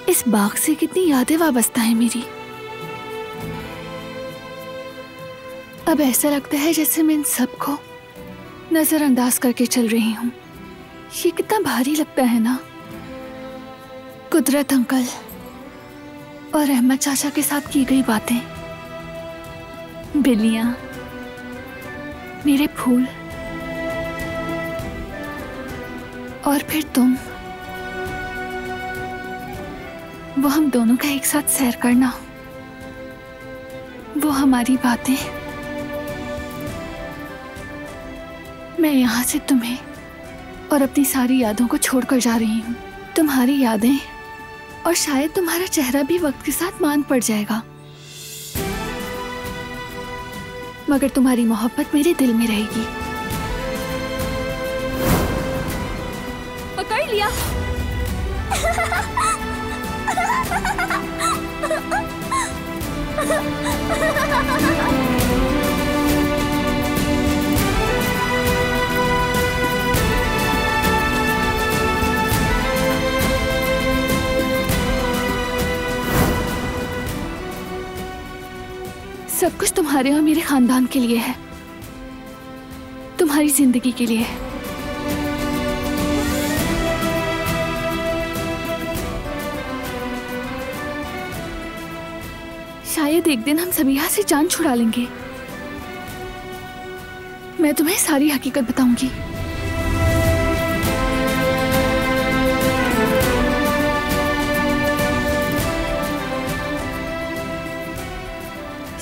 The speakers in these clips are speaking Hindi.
इस बाग से कितनी यादें वाबस्ता है मेरी। अब ऐसा लगता है जैसे मैं इन सबको नजरअंदाज करके चल रही हूँ। ये कितना भारी लगता है ना। कुदरत अंकल और अहमद चाचा के साथ की गई बातें, बिल्लियां, मेरे फूल, और फिर तुम, वो हम दोनों का एक साथ सैर करना, वो हमारी बातें। मैं यहाँ से तुम्हें और अपनी सारी यादों को छोड़कर जा रही हूँ। तुम्हारी यादें और शायद तुम्हारा चेहरा भी वक्त के साथ मान पड़ जाएगा, मगर तुम्हारी मोहब्बत मेरे दिल में रहेगी। पकड़ लिया। सब कुछ तुम्हारे और मेरे खानदान के लिए है, तुम्हारी जिंदगी के लिए। शायद एक दिन हम सभी यहाँ से जान छुड़ा लेंगे। मैं तुम्हें सारी हकीकत बताऊंगी।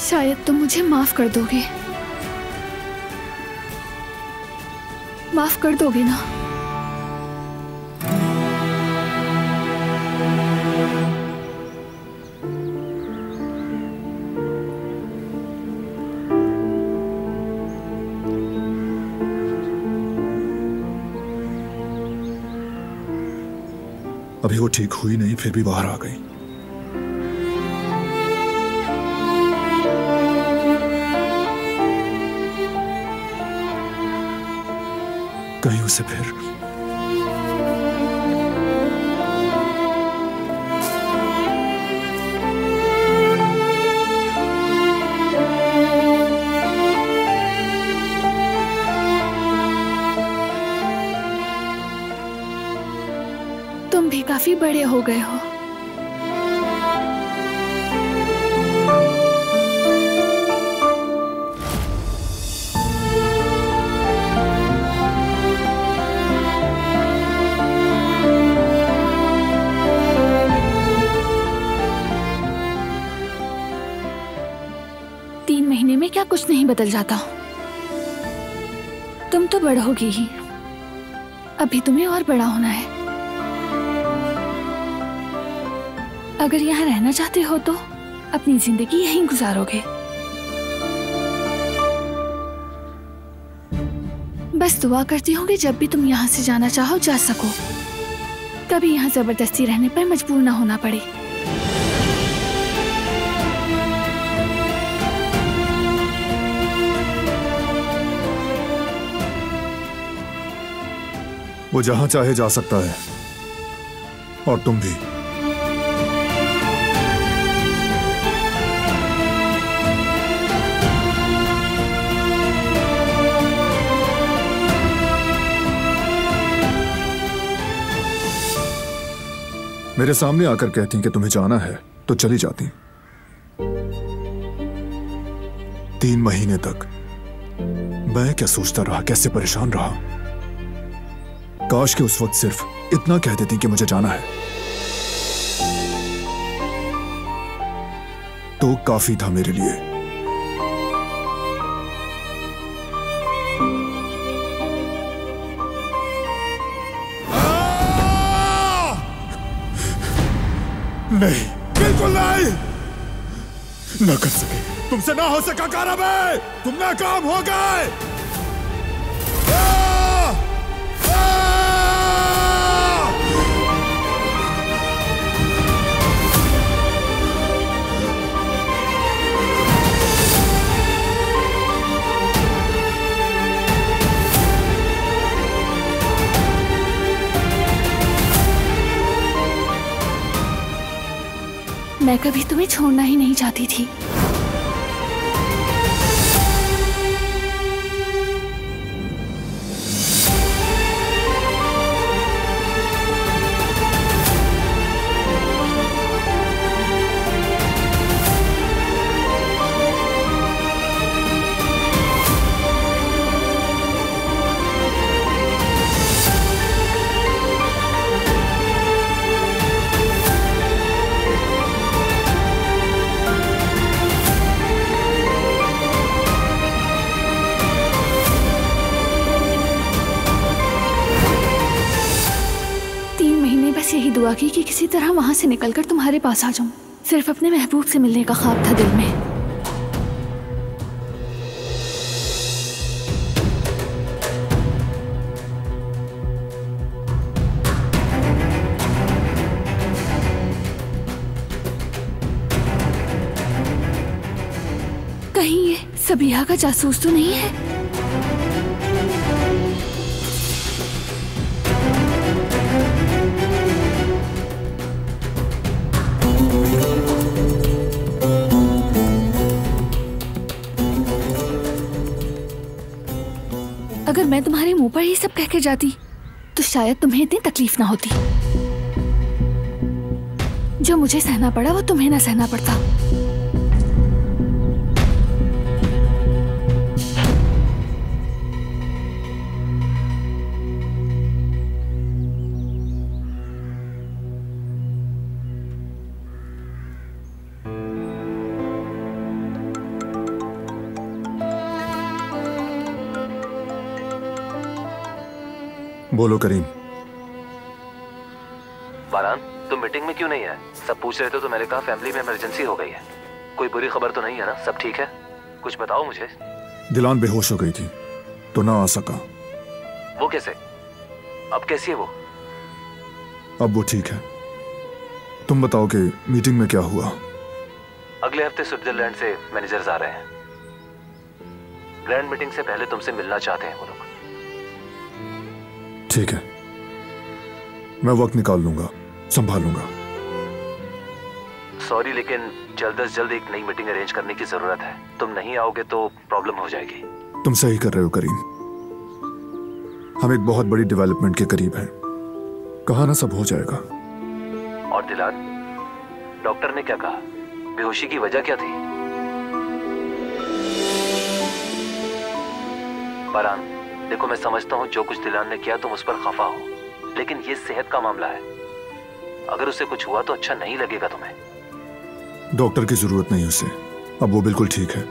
शायद तुम मुझे माफ कर दोगे। माफ कर दोगे ना? अभी वो ठीक हुई नहीं, फिर भी बाहर आ गई। कहीं उसे फिर तुम भी काफी बड़े हो गए हो। में क्या कुछ नहीं बदल जाता। तुम तो बढ़ोगी ही, अभी तुम्हें और बड़ा होना है। अगर यहाँ रहना चाहते हो तो अपनी जिंदगी यहीं गुजारोगे। बस दुआ करती हूँ कि जब भी तुम यहाँ से जाना चाहो जा सको, कभी यहाँ जबरदस्ती रहने पर मजबूर ना होना पड़े। वो जहां चाहे जा सकता है, और तुम भी। मेरे सामने आकर कहती कि तुम्हें जाना है तो चली जाती। 3 महीने तक मैं क्या सोचता रहा, कैसे परेशान रहा। काश कि उस वक्त सिर्फ इतना कह देती कि मुझे जाना है, तो काफी था मेरे लिए। नहीं, बिल्कुल नहीं, ना कर सके, तुमसे ना हो सका कारब है, तुम नाकाम हो गए। मैं कभी तुम्हें छोड़ना ही नहीं चाहती थी। यही दुआ की कि किसी तरह वहां से निकलकर तुम्हारे पास आ जाऊं। सिर्फ अपने महबूब से मिलने का ख्वाब था दिल में। कहीं ये सबीहा का जासूस तो नहीं है? अगर मैं तुम्हारे मुंह पर ही सब कह के जाती तो शायद तुम्हें इतनी तकलीफ ना होती। जो मुझे सहना पड़ा वो तुम्हें ना सहना पड़ता। बोलो करीम। बारान, तुम मीटिंग में क्यों नहीं है? सब पूछ रहे थे तो मैंने कहा फैमिली में इमरजेंसी हो गई है। कोई बुरी खबर तो नहीं है ना? सब ठीक है? कुछ बताओ मुझे। दिलान बेहोश हो गई थी तो ना आ सका। वो कैसे? अब कैसी है वो? अब वो ठीक है। तुम बताओ कि मीटिंग में क्या हुआ? अगले हफ्ते स्विट्जरलैंड से मैनेजर्स आ रहे हैं। ग्रैंड मीटिंग से पहले तुमसे मिलना चाहते हैं वो लोग। ठीक है, मैं वक्त निकाल लूंगा, संभालूंगा। सॉरी, लेकिन जल्द से जल्द एक नई मीटिंग अरेंज करने की जरूरत है। तुम नहीं आओगे तो प्रॉब्लम हो जाएगी। तुम सही कर रहे हो करीम। हम एक बहुत बड़ी डेवलपमेंट के करीब हैं। कहा ना सब हो जाएगा। और दिलान, डॉक्टर ने क्या कहा? बेहोशी की वजह क्या थी? बारान, देखो मैं समझता हूँ जो कुछ दिलान ने किया तुम उस पर खफा हो, लेकिन ये सेहत का मामला है। अगर उसे कुछ हुआ तो अच्छा नहीं लगेगा तुम्हें। डॉक्टर की जरूरत नहीं उसे, अब वो बिल्कुल ठीक है।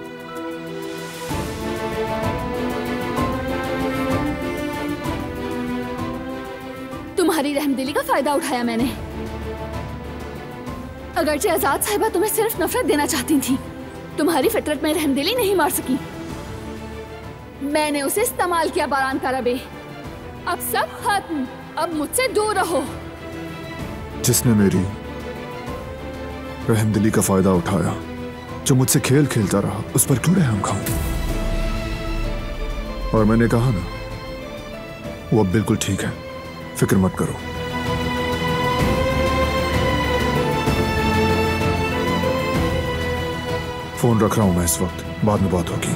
तुम्हारी रहमदिली का फायदा उठाया मैंने। अगरचे आजाद साहिबा तुम्हें सिर्फ नफरत देना चाहती थी, तुम्हारी फितरत में रहमदिली नहीं मार सकी। मैंने उसे इस्तेमाल किया बारान का रबे। अब सब खत्म, अब मुझसे दूर रहो। जिसने मेरी रहमदिली का फायदा उठाया, जो मुझसे खेल खेलता रहा, उस पर क्यों रहम खाऊं? और मैंने कहा ना, वो अब बिल्कुल ठीक है, फिक्र मत करो। फोन रख रहा हूं मैं इस वक्त, बाद में बात होगी।